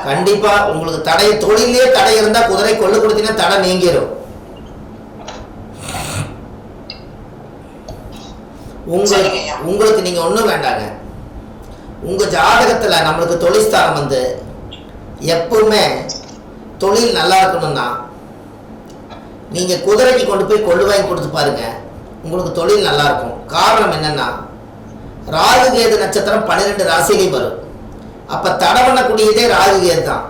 கண்டிப்பா உங்களுக்கு தடை தொழிலே தடை இருந்தா குதிரை கொள்ளு கொடுத்தீங்கன்னா தடை நீங்கிரும். உங்களுக்கு நீங்க ஒண்ணும் வேண்டாங்க. உங்க ஜாதகத்துல நம்மளுக்கு தொழில்ஸ்தானம் வந்து எப்பவுமே தொழில் நல்லா இருக்கணும்னா நீங்க குதிரைக்கு கொண்டு போய் கொள்ளு வாங்கி கொடுத்து பாருங்க, உங்களுக்கு தொழில் நல்லா இருக்கும். காரணம் என்னன்னா ராகு கேது நட்சத்திரம் 12 ராசியிலையும் வரும். அப்ப தடை பண்ணக்கூடியதே ராகு கேது தான்.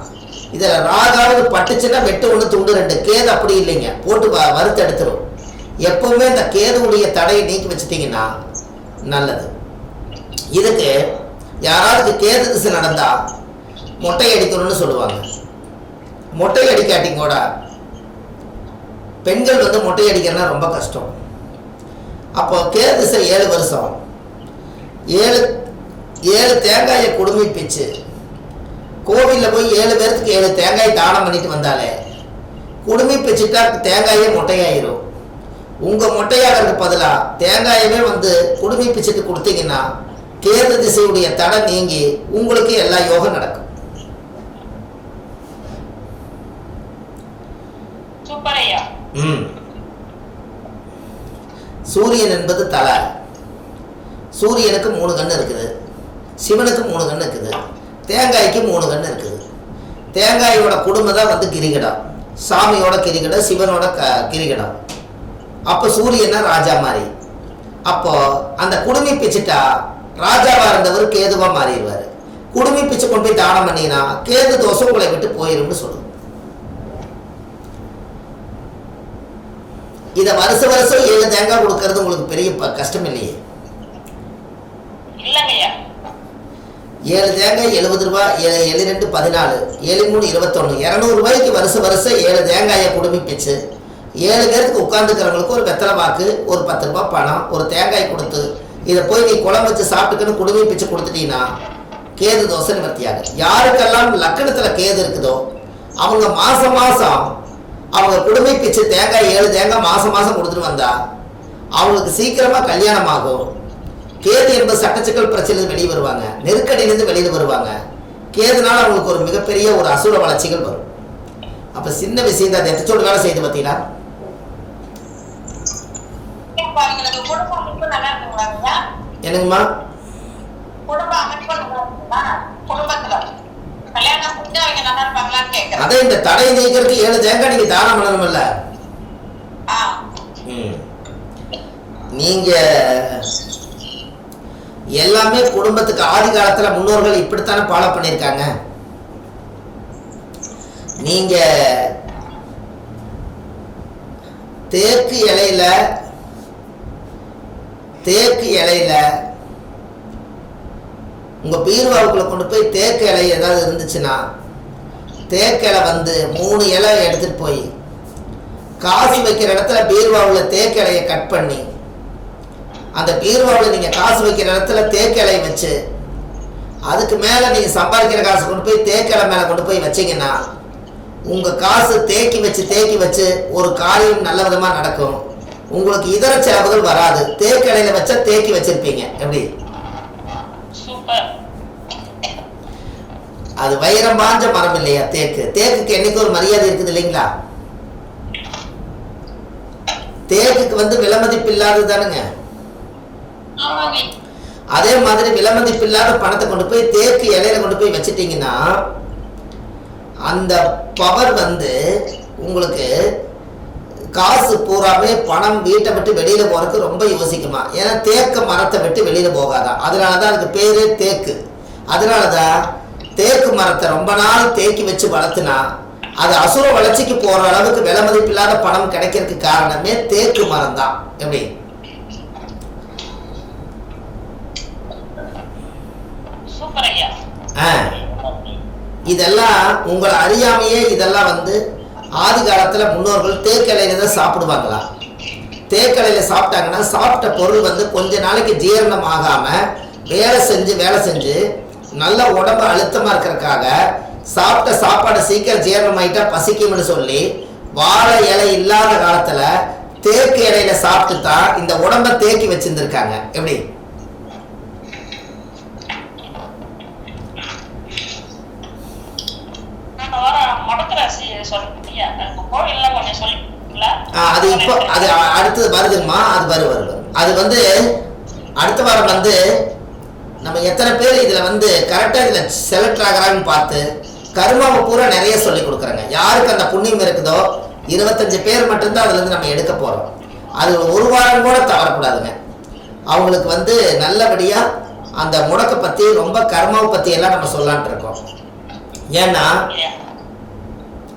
இதுல ராகாவது பட்டுச்சுன்னா வெட்டு 1 துண்டு 2. கேது அப்படி இல்லைங்க, போட்டு வறுத்து எடுத்துரும். எப்பவுமே இந்த கேதுவுடைய தடையை நீக்கி வச்சுட்டீங்கன்னா நல்லது. இதுக்கு யாராவது கேது திசை நடந்தா மொட்டை அடிக்கணும்னு சொல்லுவாங்க. மொட்டை அடிக்காட்டி கூட பெண்கள் வந்து மொட்டை அடிக்கிறதுனா ரொம்ப கஷ்டம். அப்போ கேது திசை 7 வருஷம் 7 தேங்காயை குடுமி பிச்சு கோவிலில் போய் 7 பேருக்கு 7 தேங்காய் தானம் பண்ணிட்டு வந்தாலே குடுமி பிச்சுட்டா தேங்காயே மொட்டையாயிரும். உங்கள் மொட்டையாகிறதுக்கு பதிலாக தேங்காயவே வந்து குடுமி பிச்சுட்டு கொடுத்தீங்கன்னா கேது திசையுடைய தடை நீங்கி உங்களுக்கு எல்லா யோகம் நடக்கும். சூரியன் என்பது தலை. சூரியனுக்கு 3 கண்ணு இருக்குது, சிவனுக்கு 3 கண்ணு இருக்குது, தேங்காய்க்கு 3 கண்ணு இருக்குது. தேங்காயோட குடும்பம் தான் வந்து கிரிகடம், சாமியோட கிரிகடம், சிவனோட கிரிகடம். அப்போ சூரியனா ராஜா மாதிரி. அப்போ அந்த குடுமி பிச்சுட்டா ராஜாவா இருந்தவர் கேதுவா மாறிடுவார். குடுமி பிச்சு கொண்டு போய் தானம் பண்ணினா கேது தோஷம் உங்களை விட்டு போயிரும்னு சொல்லுது. இதை வருஷம் 7 தேங்காய் கொடுக்கறது உங்களுக்கு பெரிய கஷ்டம் இல்லையே. 7 தேங்காய் 70 ரூபாய், 7 2 14, 7 3 21, 200 ரூபாய்க்கு வருஷம் 7 தேங்காயை குடுமி பிச்சு 7 பேருக்கு உட்காந்துக்கிறவங்களுக்கு ஒரு வெத்தலை பாக்கு, ஒரு 10 ரூபாய் பணம், ஒரு தேங்காய் கொடுத்து இதை போய் நீ குழம்பு வச்சு சாப்பிட்டுக்கன்னு குடுமி பிச்சு கொடுத்துட்டீங்கன்னா கேது தோசை நிவர்த்தியாக. யாருக்கெல்லாம் லக்கணத்தில் கேது இருக்குதோ அவங்க மாதம் அவங்க குடுமி பிச்சு தேங்காய் 7 தேங்காய் மாதம் கொடுத்துட்டு வந்தா அவங்களுக்கு சீக்கிரமாக கல்யாணம் ஆகும். கேது என்பது சட்டச்சிக்கல் பிரச்சனை வெளியே வருவாங்க, நெருக்கடியிலேருந்து வெளியில் வருவாங்க. கேதுனால அவங்களுக்கு ஒரு மிகப்பெரிய ஒரு அசுர வளர்ச்சிகள் வரும். அப்போ சின்ன விஷயம் தான் எத்தச்சோடு வேலை செய்து பார்த்தீங்கன்னா என்னங்கம்மா அதே இந்த தடை நீக்கிறதுக்கு 7 தேங்காய் நீங்க தானம் பண்ணணும்ல. நீங்க எல்லாமே குடும்பத்துக்கு ஆதி காலத்துல முன்னோர்கள் இப்படித்தானே ஃபாலோ பண்ணியிருக்காங்க. நீங்க தேக்கு இலையில உங்க பீர்வாவுக்குள்ள கொண்டு போய் தேக்கு இலை ஏதாவது இருந்துச்சுன்னா தேக்கு இலை வந்து 3 இலை எடுத்துட்டு போய் காசு வைக்கிற இடத்துல பீர்வாவில் தேக்கு இலையை கட் பண்ணி அந்த பீர்வாவில் நீங்க காசு வைக்கிற இடத்துல தேக்கு இலையை வச்சு அதுக்கு மேல நீங்க சம்பாதிக்கிற காசு கொண்டு போய் தேக்கு இலை மேல கொண்டு போய் வச்சீங்கன்னா உங்க காசு தேக்கி வச்சு ஒரு காரியம் நல்ல விதமா நடக்கும். உங்களுக்கு இதர செலவுகள் வராது. தேக்கு இலையில வச்சா தேக்கி வச்சிருப்பீங்க. எப்படி? அது வைரம் பாஞ்ச மரம் இல்லையா தேக்கு? தேக்குக்கு என்னைக்கு ஒரு மரியாதை இருக்குது இல்லைங்களா? தேக்குக்கு வந்து விலைமதிப்பு இல்லாதது தானுங்க. அதே மாதிரி விலைமதிப்பு இல்லாத பணத்தை கொண்டு போய் தேக்கு இலையில கொண்டு போய் வச்சிட்டீங்கன்னா அந்த பவர் வந்து உங்களுக்கு காசு பூராமே பணம் வீட்டை விட்டு வெளியில போறதுக்கு ரொம்ப யோசிக்குமா. ஏன்னா தேக்க மரத்தை விட்டு வெளியில போகாதான். அதனாலதான் அதுக்கு பேரு தேக்கு. அதனாலதான் தேக்கு மரத்தை ரொம்ப நாள் தேக்கி வச்சு வளர்த்துனா அது அசுர வளர்ச்சிக்கு போற அளவுக்கு விலை மதிப்பில்லாத பணம் கிடைக்கிறதுக்கு காரணமே தேக்கு மரம் தான். எப்படி இதெல்லாம் உங்களை அறியாமையே இதெல்லாம் வந்து ஆதி காலத்துல முன்னோர்கள் தேக்கலையில தான் சாப்பிடுவாங்களா. தேக்கலையில சாப்பிட்டாங்கன்னா சாப்பிட்ட பொருள் வந்து கொஞ்ச நாளைக்கு ஜீரணம் ஆகாம வேலை செஞ்சு நல்ல உடம்பு அழுத்தமா இருக்கிறதுக்காக சாப்பிட்ட சாப்பாடு சீக்கிரம் ஜீரணம் ஆயிட்டா பசிக்கும்னு சொல்லி வாழை இலை இல்லாத காலத்துல தேக்கு இலையில சாப்பிட்டு தான் இந்த உடம்ப தேக்கி வச்சிருந்திருக்காங்க. எப்படி அது இப்போ அது அடுத்தது வருதுங்கம்மா. அது வரும் அது வந்து அடுத்த வாரம் வந்து நம்ம எத்தனை பேர் இதுல வந்து கரெக்டா இதுல செலக்ட் ஆகிறான்னு பார்த்து கர்மாவை பூரா நிறைய சொல்லி கொடுக்குறாங்க. யாருக்கு அந்த புண்ணியம் இருக்குதோ 25 பேர் மட்டும்தான் அதுல இருந்து நம்ம எடுக்க போறோம். அது ஒரு வாரம் கூட தவறக்கூடாதுங்க. அவங்களுக்கு வந்து நல்லபடியா அந்த முடக்க பத்தி ரொம்ப கர்மாவை பத்தி எல்லாம் நம்ம சொல்லலான்ட்டு இருக்கோம். ஏன்னா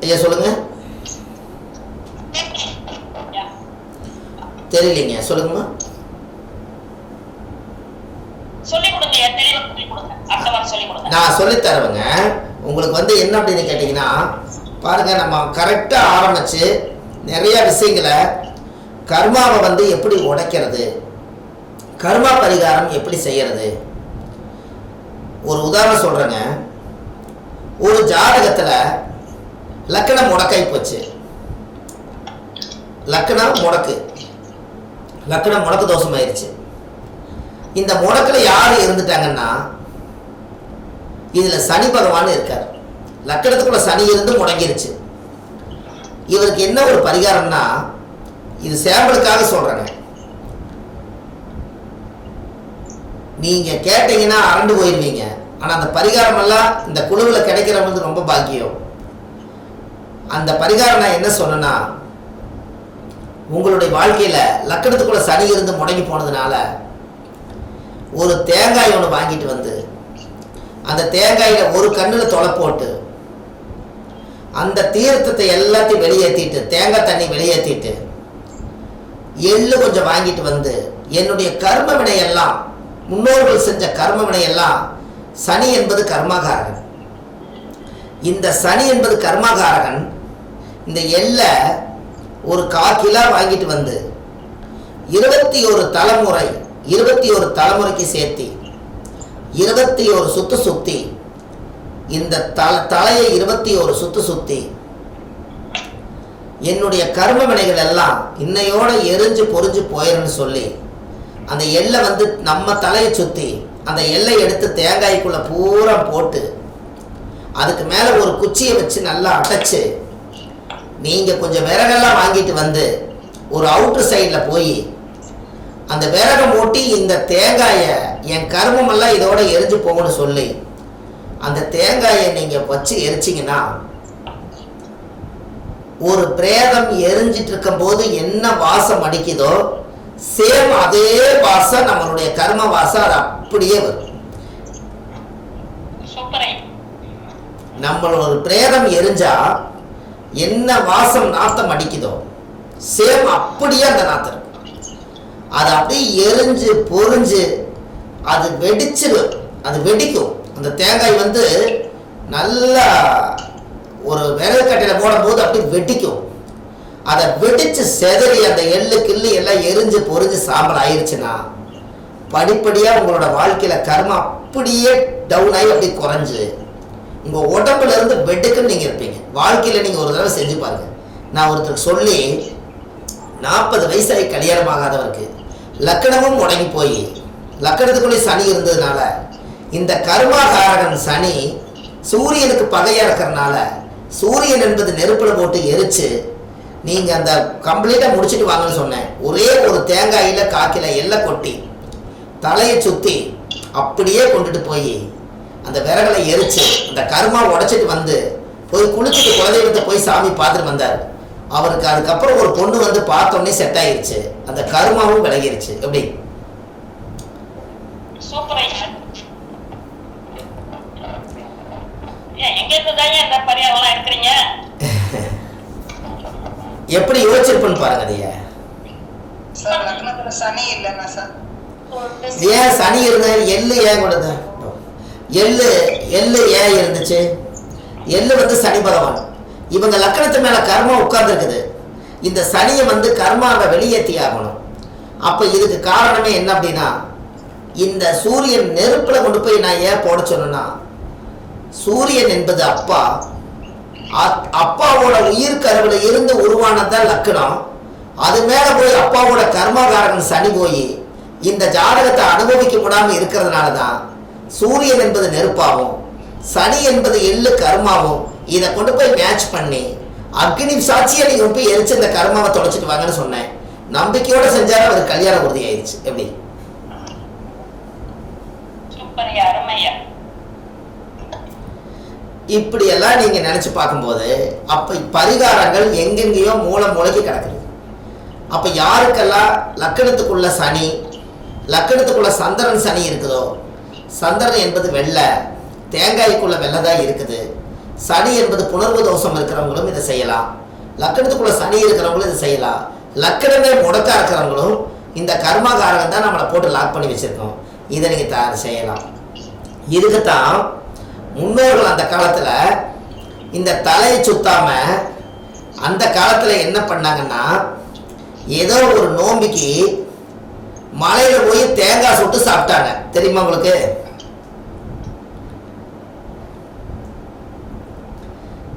ஐயா சொல்லுங்க. தெரியலீங்க, சொல்லுங்கம்மா. நான் சொல்லி தருவேங்க. உங்களுக்கு வந்து என்ன அப்படின்னு கேட்டீங்கன்னா பாருங்க, நம்ம கரெக்டா ஆரம்பிச்சு நிறைய விஷயங்களை கர்மாவை வந்து எப்படி உடைக்கிறது, கர்மா பரிகாரம் எப்படி செய்யறது. ஒரு உதாரணம் சொல்றேங்க. ஒரு ஜாதகத்துல லக்னம் முடக்காய் போச்சு. லக்னம் முடக்கு தோஷம் ஆயிடுச்சு. இந்த முடக்குல யாரு இருந்துட்டாங்கன்னா இதுல சனி பகவான் இருக்கார். லக்கணத்துக்குள்ள சனி இருந்து முடங்கிருச்சு. இவருக்கு என்ன ஒரு பரிகாரம்னா, இது சாம்பிளுக்காக சொல்றேங்க, நீங்க கேட்டீங்கன்னா அரண்டு போயிருவீங்க. ஆனா அந்த பரிகாரம் எல்லாம் இந்த குழுவில் கிடைக்கிறவங்களுக்கு ரொம்ப பாக்கியம். அந்த பரிகாரம் நான் என்ன சொன்னேன்னா, உங்களுடைய வாழ்க்கையில லக்கணத்துக்குள்ள சனி இருந்து முடங்கி போனதுனால ஒரு தேங்காய் ஒன்று வாங்கிட்டு வந்து அந்த தேங்காயில ஒரு கண்ணுல தொலை போட்டு அந்த தீர்த்தத்தை எல்லாத்தையும் வெளியேற்றிட்டு, தேங்காய் தண்ணி வெளியேற்றிட்டு, எள்ளு கொஞ்சம் வாங்கிட்டு வந்து என்னுடைய கர்ம வினையெல்லாம், முன்னோர்கள் செஞ்ச கர்ம வினையெல்லாம், சனி என்பது கர்மாகாரகன். இந்த சனி என்பது கர்மாகாரகன். இந்த எள்ளை ஒரு 1/4 கிலோ வாங்கிட்டு வந்து 21 தலைமுறைக்கு சேர்த்தி 21 சுத்து சுத்தி, இந்த தலையை 21 சுத்து சுத்தி என்னுடைய கர்ம வினைகள் எல்லாம் இன்னையோட எரிஞ்சு பொறிஞ்சு போயிருன்னு சொல்லி அந்த எல்லை வந்து நம்ம தலையை சுத்தி அந்த எல்லை எடுத்து தேங்காய்க்குள்ள பூரா போட்டு அதுக்கு மேல ஒரு குச்சியை வச்சு நல்லா அடைச்சு, நீங்க கொஞ்சம் விறகெல்லாம் வாங்கிட்டு வந்து ஒரு அவுட்டர் சைட்ல போய் அந்த விறகை மூட்டி இந்த தேங்காயை என் கர்மமெல்லாம் இதோட எரிஞ்சு போகணும்னு சொல்லி அந்த தேங்காயை நீங்க வச்சு எரிச்சிங்கன்னா, ஒரு பிரேதம் எரிஞ்சிட்டு இருக்கும் போது என்ன வாசம் அடிக்குதோ சேம் அதே வாசம் நம்மளுடைய கர்ம வாசம் அது அப்படியே வரும். நம்மளோட ஒரு பிரேதம் எரிஞ்சா என்ன வாசம் நாத்தம் அடிக்குதோ சேம் அப்படியே அந்த நாத்தம். அது அப்படியே எரிஞ்சு பொறிஞ்சு அது வெடிச்சிடும், அது வெடிக்கும். அந்த தேங்காய் வந்து நல்லா ஒரு விறகு கட்டையில போடும் போது அப்படி வெடிக்கும். அதை வெடிச்சு செதறி அந்த எள்ளு கிள்ளு எல்லாம் எரிஞ்சு பொறிஞ்சு சாம்பல் ஆயிடுச்சுன்னா படிப்படியா உங்களோட வாழ்க்கையில கர்மா அப்படியே டவுன் ஆகி அப்படி குறைஞ்சு உங்க உடம்புல இருந்து வெட்டுக்குன்னு நீங்க இருப்பீங்க. வாழ்க்கையில நீங்க ஒரு தடவை செஞ்சு பாருங்க. நான் ஒருத்தருக்கு சொல்லி 40 வயசாகி கல்யாணம் ஆகாதவருக்கு லக்கணமும் முடங்கி போய் லக்கணத்துக்குள்ளே சனி இருந்ததுனால இந்த கர்மாகாரகன் சனி சூரியனுக்கு பகையா இருக்கிறதுனால சூரியன் என்பது நெருப்புல போட்டு எரிச்சு நீங்கள் அந்த கம்ப்ளீட்டாக முடிச்சுட்டு வாங்கன்னு சொன்னேன். ஒரே ஒரு தேங்காயில் 1/4 கிலோ எண்ணெய் கொட்டி தலையை சுற்றி அப்படியே கொண்டுட்டு போய் அந்த விறகுல எரிச்சு அந்த கருமா உடைச்சிட்டு வந்து போய் குளிச்சுட்டு குலதெய்வத்தை போய் சாமி பார்த்துட்டு வந்தார். அவருக்கு அதுக்கப்புறம் ஒரு பொண்ணு வந்து பார்த்தோன்னே செட் ஆயிருச்சு, அந்த கருமாவும் விலகிருச்சு. எப்படி? சூப்பர் ஐயா. எங்க இருந்துதான் இந்த பரிகாரம் எடுக்கிறீங்க? எப்படி யோசிச்சிருப்பேன்னு பாருங்க. அதைய சார் லக்னத்துல சனி இல்லைன்னா சார் ஏன் சனி இருந்த எள்ளு ஏன் கொடுத்த எள்ளு ஏன் இருந்துச்சு? எள்ளு வந்து சனி பகவான். இவங்க லக்கணத்து மேல கர்மா உட்கார்ந்துருக்குது. இந்த சனியை வந்து கர்மாவை வெளியேற்றி ஆகணும். அப்ப இதுக்கு காரணமே என்ன அப்படின்னா, இந்த சூரியன் நெருப்புல கொண்டு போய் நான் ஏன் போட சொன்னா, சூரியன் என்பது அப்பா, அப்பாவோட உயிர் கருவில இருந்து உருவானதான் லக்கணம். அது மேல போய் அப்பாவோட கர்மகாரகன் சனி போய் இந்த ஜாதகத்தை அனுபவிக்க முடியாம இருக்கிறதுனால தான் சூரியன் என்பது நெருப்பாகும், சனி என்பது எள்ளு கர்மாவும். இதை கொண்டு போய் மேட்ச் பண்ணி அக்னி சாட்சியை நீங்க போய் எரிச்சு இந்த கர்மாவை தொலைச்சிட்டு வாங்கன்னு சொன்னேன். நம்பிக்கையோட செஞ்சாலும் அவர் கல்யாணம் உறுதி ஆயிடுச்சு. எப்படி? இப்படி எல்லாம் நீங்க நினைச்சு பார்க்கும்போது அப்ப பரிகாரங்கள் எங்கெங்கேயோ மூளைக்கு கிடக்குது. அப்ப யாருக்கெல்லாம் லக்கணத்துக்குள்ள சனி, லக்கணத்துக்குள்ள சந்திரன் சனி இருக்குதோ, சந்திரன் என்பது வெள்ளை, தேங்காய்க்குள்ள வெள்ளை தான் இருக்குது. சனி என்பது புணர்வு தோஷம் இருக்கிறவங்களும் இதை செய்யலாம். லக்கணத்துக்குள்ள சனி இருக்கிறவங்களும் இதை செய்யலாம். லக்கணமே முடக்கா இருக்கிறவங்களும் இந்த கர்மகாரகம் தான் நம்மளை போட்டு லாக் பண்ணி வச்சிருக்கோம். இதை நீங்க தயார் செய்யலாம். இதுக்குத்தான் முன்னோர்கள் அந்த காலத்துல இந்த தலையை சுத்தாம அந்த காலத்துல என்ன பண்ணாங்கன்னா, ஏதோ ஒரு நோம்பிக்கு மலையில போய் தேங்காய் சுட்டு சாப்பிட்டாங்க. தெரியுமா உங்களுக்கு?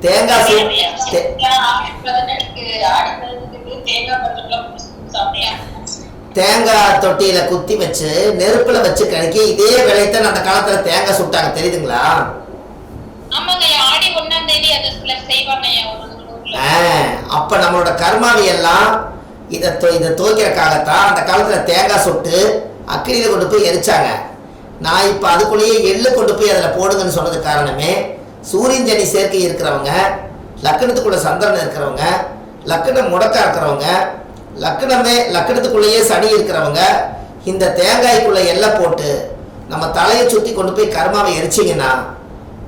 தேங்காய் தேங்காய் தொட்டியில குத்தி வச்சு நெருப்புல வச்சு கணக்கி இதே விளையத்தான் அந்த காலத்துல தேங்காய் சுட்டாங்க. தெரியுதுங்களா? அப்ப நம்மளோட கர்மாவை எல்லாம் இதை துவைக்கிறக்காகத்தான் அந்த காலத்துல தேங்காய் சுட்டு அக்கினியில கொண்டு போய் எரிச்சாங்க. நான் இப்ப அதுக்குள்ளேயே எள்ளு கொண்டு போய் அதுல போடுங்கன்னு சொன்னது காரணமே, சூரியன் சனி சேர்க்கை இருக்கிறவங்க, லக்கணத்துக்குள்ள சந்திரன் இருக்கிறவங்க, லக்கணம் முடக்கா இருக்கிறவங்க, லக்கணத்துக்குள்ளேயே சனி இருக்கிறவங்க இந்த தேங்காய்க்குள்ள எண்ணெய் போட்டு நம்ம தலையை சுற்றி கொண்டு போய் கர்மாவை எரிச்சிங்கன்னா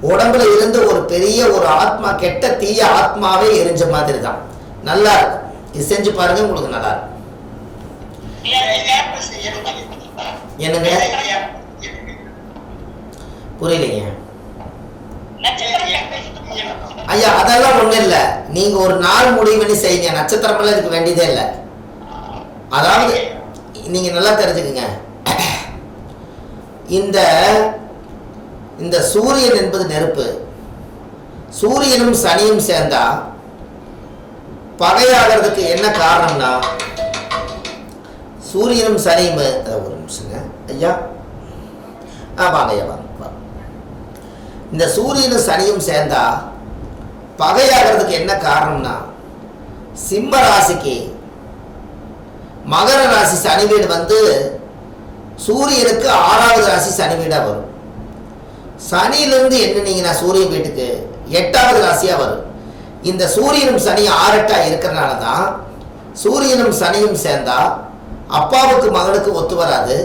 உடம்புல இருந்து ஒரு பெரிய ஒரு ஆத்மா, கெட்ட தீய ஆத்மாவே எரிஞ்ச மாதிரி தான். நல்லா இருக்கும். இது செஞ்சு பாருங்க, உங்களுக்கு நல்லா இருக்கும். என்னங்க புரியலைங்க ஐயா? அதெல்லாம் ஒண்ணு இல்ல, நீங்க ஒரு நாள் முடிவு பண்ணி செய்யுங்க. நட்சத்திரம் எல்லாம் இதுக்கு வேண்டியதே இல்லை. அதாவது நீங்க நல்லா தெரிஞ்சுக்குங்க, இந்த சூரியன் என்பது நெருப்பு. சூரியனும் சனியும் சேர்ந்தா பகையாகிறதுக்கு என்ன காரணம்னா, சூரியனும் சனியும் ஒரு நிமிஷங்க ஐயா, வாங்க ஐயா வாங்க. இந்த சூரியனும் சனியும் சேர்ந்தா பகையாகிறதுக்கு என்ன காரணம்னா, சிம்ம ராசிக்கு மகர ராசி சனி வீடு வந்து சூரியனுக்கு 6வது ராசி சனி வீடா வரும். சனியிலிருந்து என்னன்னீங்கன்னா சூரியன் வீட்டுக்கு 8வது ராசியா வரும். இந்த சூரியனும் சனி 6-8 இருக்கிறனால தான் சூரியனும் சனியும் சேர்ந்தா அப்பாவுக்கு மகனுக்கு ஒத்து வராது.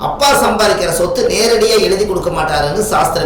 அப்பா சம்பாதிக்கிற சொத்து நேரடியாக எழுதி கொடுக்க மாட்டாருன்னு சாஸ்திர